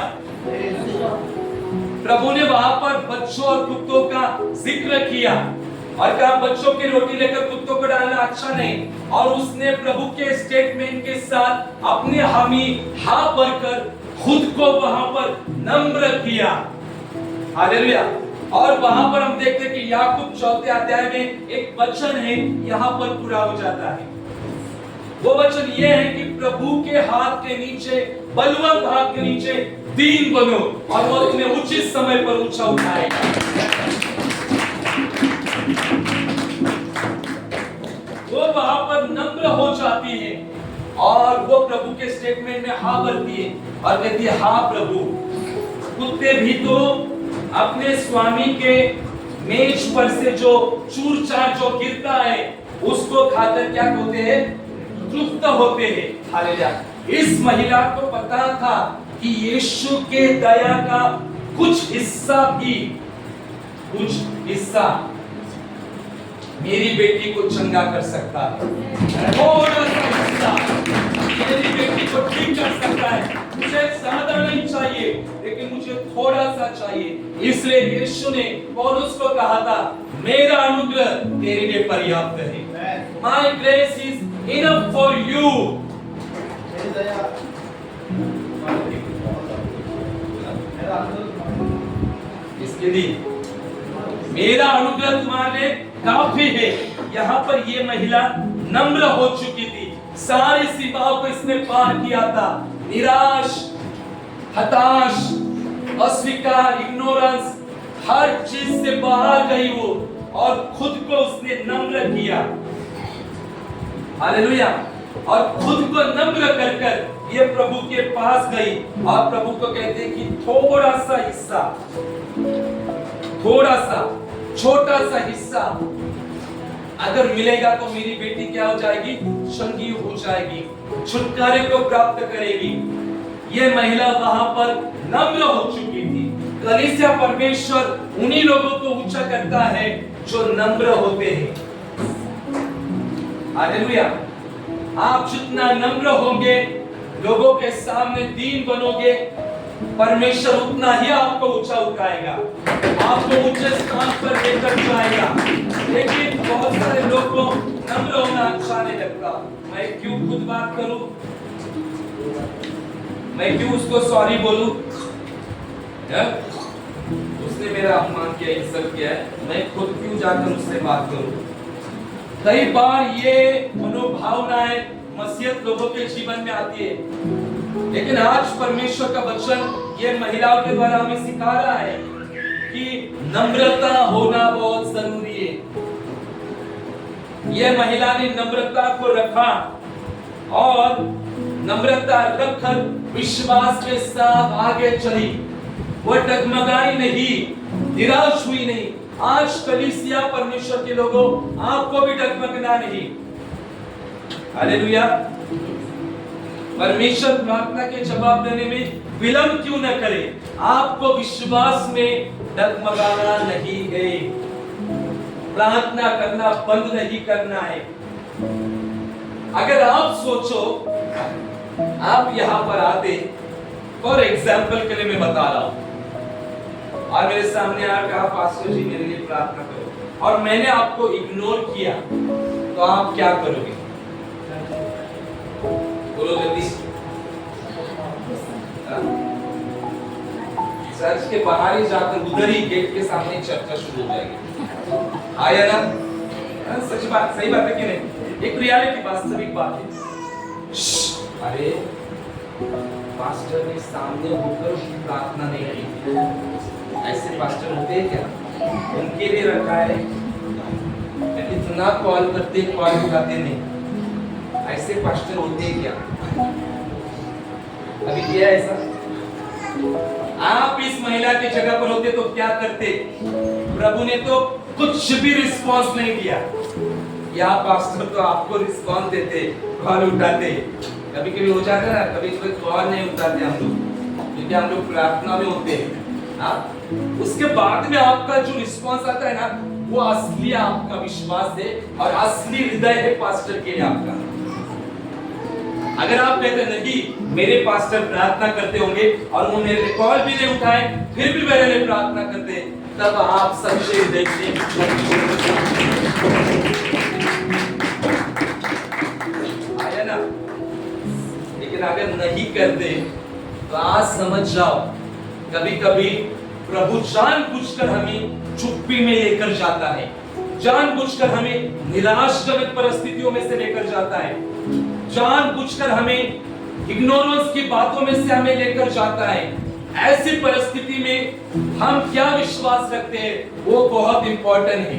प्रभु ने वहां पर बच्चों और कुत्तों का जिक्र किया और कहा बच्चों की रोटी लेकर कुत्तों को डालना अच्छा नहीं। और उसने प्रभु के स्टेटमेंट के साथ अपने हामी हाँ भरकर खुद को वहां पर नम्र किया। हालेलुया। और वहां पर हम देखते हैं कि याकूब 4 अध्याय में एक वचन है, यहां पर पूरा हो जाता है। वो वचन ये है कि प्रभु के हाथ के नीचे, बलवंत हाथ के नीचे दीन बनो और वो तुम्हें उचित समय पर ऊंचा उठाएगा। वो वहां पर नम्र हो जाती है और वो प्रभु के स्टेटमेंट में हाँ भरती है और कहती है, हाँ प्रभु, कुत्ते भी तो अपने स्वामी के मेज पर से जो चूर चार जो गिरता है उसको खाकर क्या होते हैं, तृप्त होते हैं। हालेलुया। इस महिला को पता था कि यीशु के दया का कुछ हिस्सा मेरी बेटी को चंगा कर सकता है, थोड़ा सा हिस्सा मेरी बेटी को ठीक कर सकता है। मुझे ज्यादा नहीं चाहिए लेकिन मुझे थोड़ा सा चाहिए। इसलिए यीशु ने पौलुस को कहा था, मेरा अनुग्रह तेरे लिए पर्याप्त है। My grace is enough for you। इसके लिए मेरा अनुग्रह तुम्हारे लिए काफी है। यहाँ पर ये महिला नम्र हो चुकी थी, सारी सीमाओं को इसने पार किया था। निराश, हताश, अस्वीकार, इग्नोरेंस, हर चीज से बाहर गई वो और खुद को उसने नम्र किया। हालेलुया। और खुद को नम्र कर कर ये प्रभु के पास गई और प्रभु को कहते हैं कि थोड़ा सा हिस्सा, थोड़ा सा छोटा सा हिस्सा अगर मिलेगा तो मेरी बेटी क्या हो जाएगी, चंगी हो जाएगी, छुटकारे को प्राप्त करेगी। ये महिला वहां पर नम्र हो चुकी थी। कलीसिया परमेश्वर उन्हीं लोगों को ऊंचा करता है जो नम्र होते हैं। हालेलुया। आप जितना नम्र होंगे, लोगों के सामने दीन बनोगे, परमेश्वर उतना ही आपको ऊंचा उठाएगा, आपको ऊंचे स्थान पर लेकर जाएगा। लेकिन बहुत सारे लोग को नम्र होना अच्छा नहीं लगता। मैं क्यों खुद बात करूं, मैं क्यों उसको सॉरी बोलूं, उसने मेरा अपमान किया, इंसल्ट किया है, मैं खुद क्यों जाकर उससे बात करूं। कई बार ये मनोभावनाएं मसीहत लोगों के जीवन में आती है। लेकिन आज परमेश्वर का वचन ये महिलाओं के द्वारा हमें सिखा रहा है कि नम्रता होना बहुत जरूरी है। ये महिला ने नम्रता को रखा और नम्रता रखकर विश्वास के साथ आगे चली। वो डगमगाई नहीं, निराश हुई नहीं। आज कलीसिया परमेश्वर के लोगों, आपको भी डगमगना नहीं। हालेलुया। परमेश्वर प्रार्थना के जवाब देने में विलंब क्यों न करे, आपको विश्वास में डगमगाना नहीं है, प्रार्थना करना बंद नहीं करना है। अगर आप सोचो, आप यहां पर आते, फॉर एग्जाम्पल के लिए मैं बता रहा हूं, और मेरे सामने आकर कहा, पास्टर जी मेरे लिए प्रार्थना करो, और मैंने आपको इग्नोर किया, तो आप क्या करोगे? बोलो जल्दी। चर्च के बाहर ही जाकर उधर ही गेट के सामने चर्चा शुरू हो जाएगी। आया ना? सच बात, सही बात है कि नहीं? एक रियलिटी, वास्तविक बात है। अरे पास्टर ने सामने होकर प्रार्थना नहीं की, ऐसे पास्टर होते हैं क्या? उनके लिए रखा है, इतना कॉल करते, कॉल उठाते नहीं, ऐसे पास्टर होते हैं क्या? अभी किया ऐसा? आप इस महिला की जगह पर होते तो क्या करते? प्रभु ने तो कुछ भी रिस्पांस नहीं दिया। या पास्टर तो आपको रिस्पांस देते, कॉल उठाते। कभी कभी हो जाता है ना, कभी कभी कॉल नहीं उठाते हम लोग, क्योंकि हम लोग प्रार्थना में होते हैं। उसके बाद में आपका जो रिस्पांस आता है ना, वो असली आपका विश्वास है और असली हृदय है पास्टर के लिए आपका। अगर आप कहते नहीं, मेरे पास्टर प्रार्थना करते होंगे और वो मेरे लिए कॉल भी नहीं उठाए, फिर भी मेरे लिए प्रार्थना करते, तब आप सच्चे हृदय से आया ना। लेकिन अगर नहीं करते तो आज समझ जाओ, कभी कभी प्रभु जानबूझकर हमें चुप्पी में लेकर जाता है, जानबूझकर हमें निराशजनक परिस्थितियों में से लेकर जाता है, जानबूझकर हमें इग्नोरेंस की बातों में से हमें लेकर जाता है। ऐसी परिस्थिति में हम क्या विश्वास रखते हैं वो बहुत इंपॉर्टेंट है।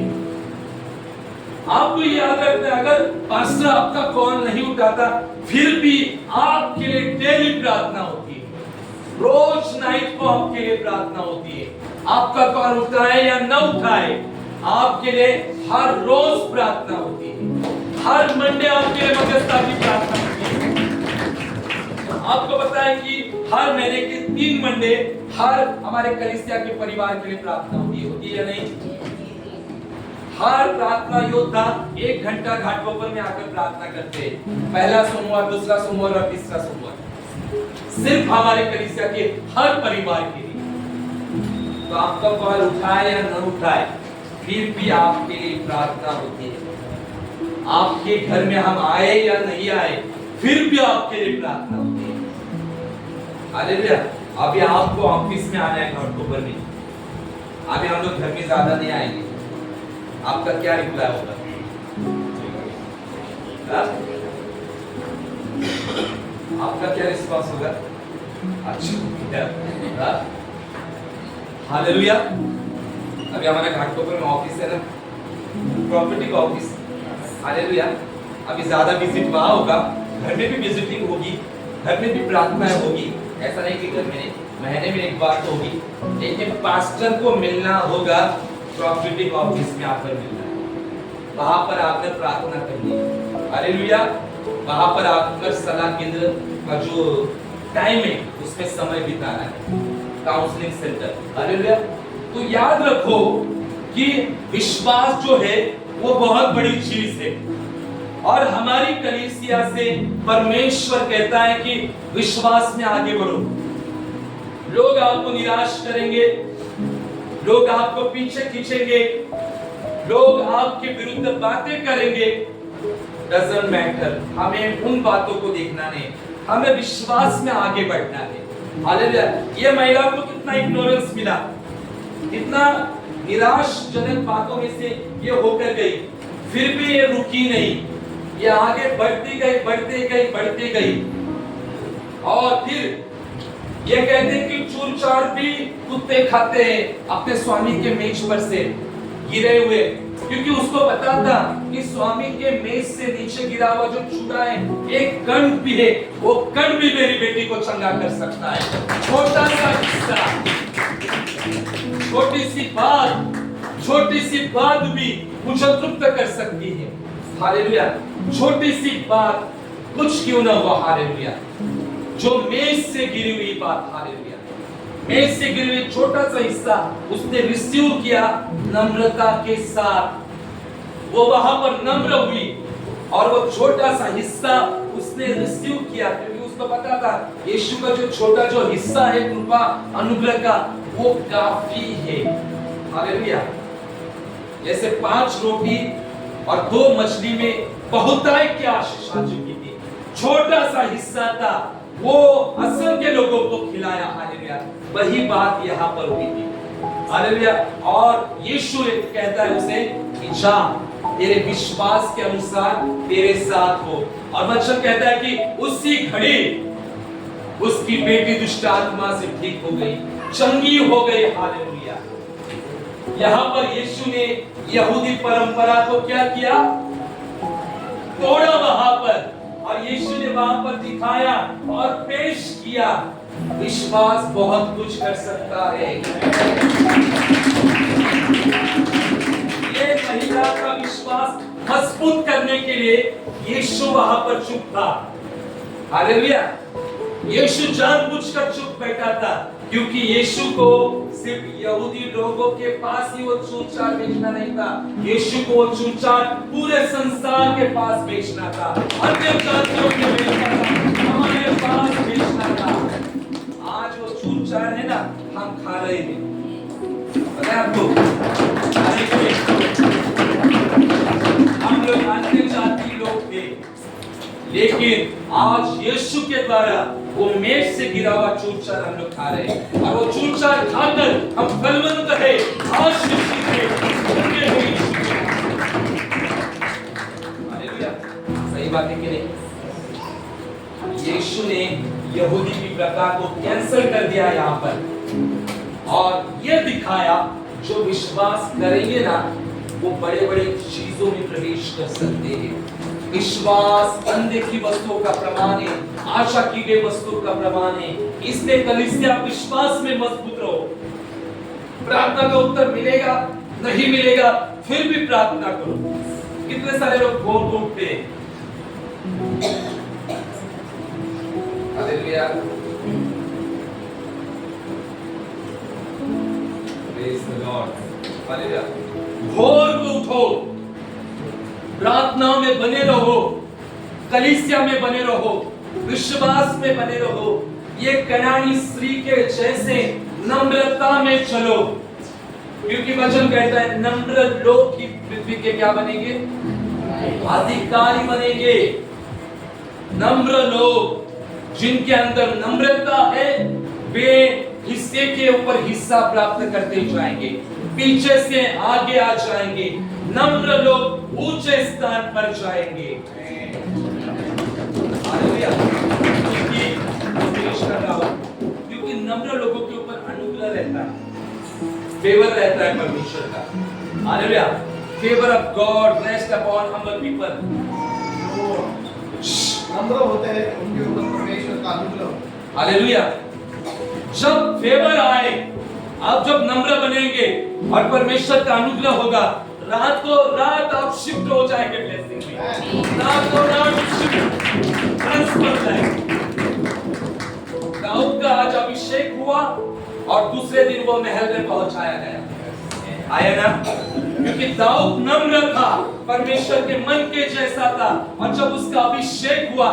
आपको याद रखना है, अगर पास्टर आपका कॉल नहीं उठाता फिर भी आपके लिए डेली प्रार्थना होती है, रोज नाइट को आपके लिए प्रार्थना होती है। आपका कॉल उठाए या न उठाए आपके लिए हर रोज प्रार्थना होती है, हर मंडे आपके लिए मध्यस्थता की प्रार्थना होती है। आपको पता है कि हर महीने के 3 मंडे हर हमारे कलीसिया के परिवार के लिए प्रार्थना होती है या नहीं? हर प्रार्थना योद्धा 1 घंटा घाटोपर में आकर प्रार्थना करते हैं, पहला सोमवार, दूसरा सोमवार और तीसरा सोमवार, सिर्फ हमारे कलीसिया के हर परिवार के लिए। तो आपका कॉल उठाए या न उठाए फिर भी आपके लिए प्रार्थना होती है। आपके घर में हम आए या नहीं आए फिर भी आपके लिए प्रार्थना होती है। हालेलुया। अभी आपको ऑफिस में आना है घाटोपर में, अभी हम लोग घर में ज्यादा नहीं आएंगे, आपका क्या रिप्लाई होगा? आपका क्या रिस्पांस होगा? अच्छा, हालेलुया। अभी हमारा घाटोपर में ऑफिस है ना, प्रॉपर्टी का ऑफिस, हालेलुया। अभी ज्यादा विजिट वहां होगा, घर में भी विजिटिंग होगी, घर में भी प्रार्थनाएं होगी। ऐसा नहीं कि घर में महीने में एक बार तो होगी, लेकिन पास्टर को मिलना होगा, प्रॉपर्टी ऑफिस में आकर मिलना है, वहां पर आकर प्रार्थना करनी है। हालेलुया। वहां पर आकर सलाह केंद्र का जो टाइम है उसमें समय बिताना है, काउंसलिंग सेंटर। हालेलुया। तो याद रखो कि विश्वास जो है वो बहुत बड़ी चीज है, और हमारी कलीसिया से परमेश्वर कहता है कि विश्वास में आगे बढ़ो। लोग आपको निराश करेंगे, लोग आपको पीछे खींचेंगे, लोग आपके विरुद्ध बातें करेंगे, डजंट मैटर, हमें उन बातों को देखना नहीं, हमें विश्वास में आगे बढ़ना है। हालेलुया। ये महिला को कितना इग्नोरेंस मिला, कितना निराशजनक बातों में से ये होकर गई, फिर भी ये रुकी नहीं, ये आगे बढ़ती गई, बढ़ती गई, बढ़ती गई। और फिर ये कहते हैं कि चूर-चार भी कुत्ते खाते हैं अपने स्वामी के मेज पर से गिरे हुए, क्योंकि उसको पता था कि स्वामी के मेज से नीचे गिरा हुआ जो चूड़ा है, एक कण भी है, वो कण भी मेरी बेटी को चंगा कर सकता है। छोटा सा हिस्सा, छोटी सी बात भी मुझे तृप्त कर सकती है। हालेलुया। छोटी सी बात कुछ क्यों ना हुआ, हालेलुया, जो मेज से गिरी हुई बात, हालेलुया, मेज से गिरी हुई छोटा सा हिस्सा उसने रिसीव किया नम्रता के साथ, वो वहां पर नम्र हुई और वो छोटा सा हिस्सा उसने रिसीव किया, क्योंकि उसको पता था यीशु का जो छोटा जो हिस्सा है कृपा अनुग्रह का, वो काफी है। हालेलुया। जैसे 5 रोटी और 2 मछली में बहुतायत की आशीष आ चुकी थी, छोटा सा हिस्सा था, वो असंख्य लोगों को खिलाया। हालेलुया। वही बात यहाँ पर हुई थी। हालेलुया। और यीशु कहता है उसे कि जा, तेरे विश्वास के अनुसार तेरे साथ हो। और वचन कहता है कि उसी घड़ी उसकी बेटी दुष्ट आत्मा से ठीक हो गई, चंगी हो गई। हालेलुया। यहाँ पर यीशु ने यहूदी परंपरा को क्या किया? तोड़ा वहां पर, और यीशु ने वहां पर दिखाया और पेश किया। विश्वास बहुत कुछ कर सकता है। ये महिला का विश्वास मजबूत करने के लिए यीशु वहां पर चुप था। हालेलुया। यीशु जानबूझकर चुप बैठा था, क्योंकि यीशु को सिर्फ यहूदी लोगों के पास ही वो चूर-चार बेचना नहीं था, यीशु को वो चूर-चार पूरे संसार के पास बेचना था, अन्य जातियों के बेचना था, हमारे पास बेचना था। आज वो चूर-चार है ना, हम खा रहे हैं, पता है आपको? हम लोग अन्य जाति लोग थे, लेकिन आज यीशु के द्वारा वो मेज से गिरा हुआ चूर चार हम लोग खा रहे हैं और वो चूर चार खाकर हम फलवंत है, आशीषित है, धन्य है यीशु के नाम। हालेलुया। सही बात है कि नहीं? यीशु ने यहूदी की प्रथा को कैंसिल कर दिया यहाँ पर और यह दिखाया जो विश्वास करेंगे ना वो बड़े-बड़े चीजों में प्रवेश कर सकते हैं। विश्वास अनदेखी वस्तुओं का प्रमाण है, आशा की गई वस्तुओं का प्रमाण है। इसलिए कलीसिया विश्वास में मजबूत रहो। प्रार्थना का उत्तर मिलेगा नहीं मिलेगा फिर भी प्रार्थना करो। कितने सारे लोग घोर उठते हैं। Hallelujah. Praise the Lord. Hallelujah. भोर को उठो, प्रार्थना में बने रहो, कलीसिया में बने रहो, विश्वास में बने रहो। ये कनानी स्त्री के जैसे नम्रता में चलो, क्योंकि वचन कहता है नम्र लोग की पृथ्वी के क्या बनेंगे? अधिकारी बनेंगे। नम्र लोग जिनके अंदर नम्रता है वे हिस्से के ऊपर हिस्सा प्राप्त करते जाएंगे, पीछे से आगे आ जाएंगे। नम्र लोग ऊंचे स्थान पर जाएंगे। हालेलुया। क्योंकि नम्र लोगों के ऊपर अनुग्रह रहता है, फेवर रहता है परमेश्वर का। Hallelujah. Favour of God rest upon humble people. नम्र होते हैं उनके ऊपर परमेश्वर का अनुग्रह। हालेलुया। जब फेवर आए, आप जब नम्र बनेंगे और परमेश्वर का अनुग्रह होगा, रात को रात आप शिफ्ट हो जाएंगे ब्लेसिंग में। रात को रात शिफ्ट ट्रांसफर जाएंगे। दाऊद का आज अभिषेक हुआ और दूसरे दिन वो महल में पहुंचाया गया। आया ना? क्योंकि दाऊद नम्र था, परमेश्वर के मन के जैसा था और जब उसका अभिषेक हुआ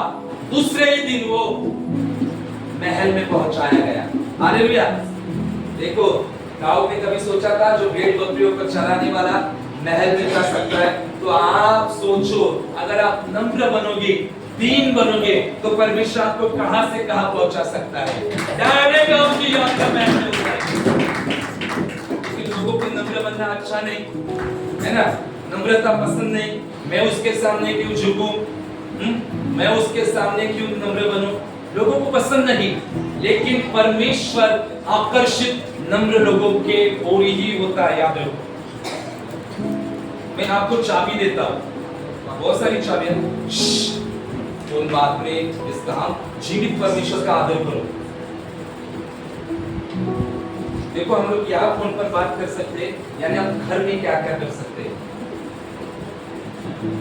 दूसरे ही दिन वो महल में पहुंचाया गया। हालेलुया। देखो दाऊद ने कभी सोचा था जो भेड़ बकरियों को चराने वाला महल में जा सकता है? तो आप सोचो अगर आप नम्र बनोगे, दीन बनोगे तो परमेश्वर आपको कहां से कहां पहुंचा सकता है। डायरेक्ट आपकी यात्रा महल में हो जाएगी। लोगों को नम्र बनना अच्छा नहीं है ना, नम्रता पसंद नहीं। मैं उसके सामने क्यों झुकूं, मैं उसके सामने क्यों नम्र बनूं, लोगों को पसंद नहीं। लेकिन परमेश्वर आकर्षित नम्र लोगों के ओर ही होता है। याद रखो, मैं आपको चाबी देता हूं, बहुत सारी चाबियां, उन बात में जिसका हम जीवित परमेश्वर का आदर करो। देखो हम लोग यहाँ फोन पर बात कर सकते हैं, यानी आप घर में क्या क्या कर सकते हैं।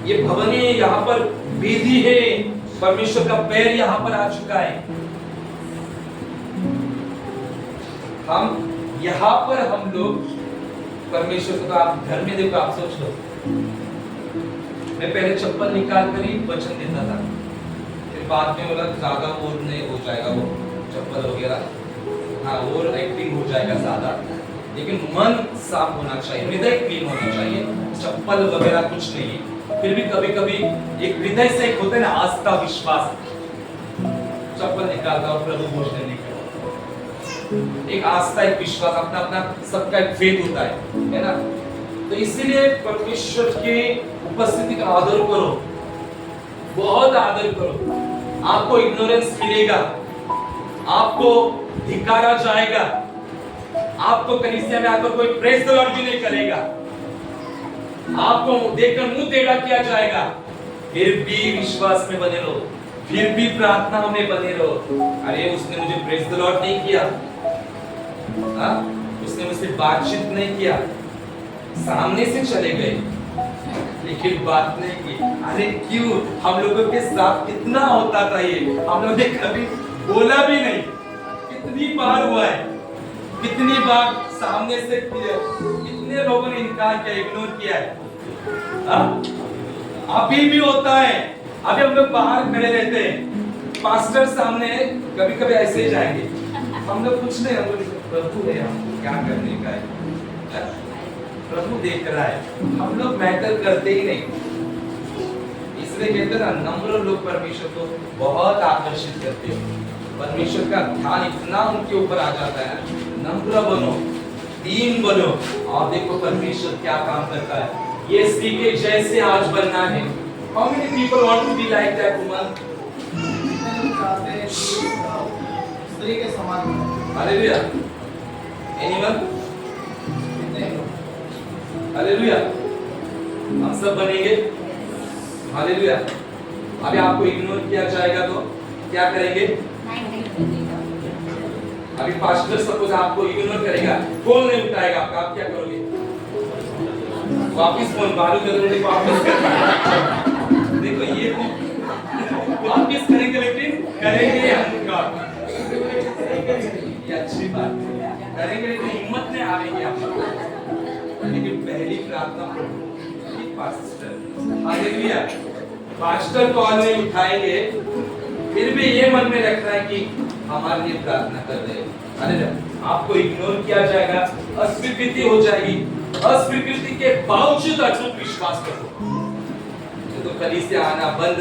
ये भवन है, यहाँ पर वेदी है, परमेश्वर का पैर यहाँ पर आ चुका है। हम यहाँ पर हम लोग परमेश्वर को, आप घर में देखो, आप सोच लो, मैं पहले चप्पल निकाल कर ही वचन देता था, फिर बाद में बोला ज्यादा वो नहीं हो जाएगा, वो चप्पल वगैरह, हाँ और एक्टिंग हो जाएगा ज्यादा, लेकिन मन साफ होना चाहिए, हृदय क्लीन होना चाहिए, चप्पल वगैरह कुछ नहीं है। फिर भी कभी कभी एक हृदय से एक होता है ना आस्था विश्वास, चप्पल निकालता और प्रभु भोजन नहीं करता, एक आस्था एक विश्वास, अपना अपना सबका एक फेथ होता है ना। तो इसीलिए परमेश्वर के उपस्थिति का आदर करो, बहुत आदर करो। आपको इग्नोरेंस मिलेगा, आपको धिक्कारा जाएगा, आपको कलीसिया में आकर कोई प्रेज द लॉर्ड भी नहीं करेगा, आपको देखकर मुंह टेढ़ा किया जाएगा, फिर भी विश्वास में बने रहो, फिर भी प्रार्थना में बने रहो। अरे उसने मुझे प्रेज द लॉर्ड नहीं किया, उसने मुझसे बातचीत नहीं किया, सामने से चले गए लेकिन बात नहीं की। अरे क्यों? हम लोगों के साथ कितना होता था ये, हम लोगों ने कभी बोला भी नहीं। कितनी बार हुआ है, कितनी बार सामने से कितने लोगों ने इनकार किया, इग्नोर किया है। अभी भी होता है। अभी हम लोग बाहर खड़े रहते हैं, पास्टर सामने कभी कभी ऐसे ही जाएंगे, हम लोग कुछ नहीं, हम लोग प्रभु है, हम क्या करने का है, प्रभु देख रहा है, हम लोग मैटर करते ही नहीं। इसलिए कहते ना नम्र लोग परमेश्वर को बहुत आकर्षित करते हैं। परमेश्वर का ध्यान इतना उनके ऊपर आ जाता है, नम्र बनो, दीन बनो, और देखो परमेश्वर क्या काम करता है। ये स्त्री के जैसे आज बनना है। How many people want to be like that woman? कितने लोग चाहते हैं कि स्त्री के समान बने? Hallelujah. Anyone? कितने लोग? Hallelujah. हम सब बनेंगे। Hallelujah. अभी आपको इग्नोर किया जाएगा तो क्या करेंगे? अभी पास्टर सपोज आपको इग्नोर करेगा, फोन नहीं उठाएगा आपका, आप क्या करोगे? वापिस फोन बालू करोगे, वापिस देखो ये वापिस करेंगे, लेकिन करेंगे हम। ये अच्छी बात है, करेंगे लेकिन हिम्मत नहीं हारेंगे आप। लेकिन पहली प्रार्थना पास्टर, हालेलुया, पास्टर कॉल नहीं उठाएंगे, फिर भी ये मन में रखना है कि हमारे लिए प्रार्थना कर रहे हैं। हालेलुया, आपको इग्नोर किया जाएगा, अस्वीकृति हो जाएगी, अस्वीकृति के बावजूद अटूट विश्वास करो। तो कलीसिया आना बंद,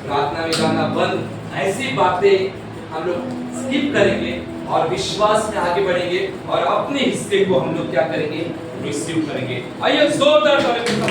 प्रार्थना में जाना बंद, ऐसी बातें हम लोग स्किप करेंगे और विश्वास में आगे बढ़ेंगे और अपने हिस्से को हम लोग क्या करेंगे? रिसीव करेंगे। आइए जोरदार ताली बजाएं।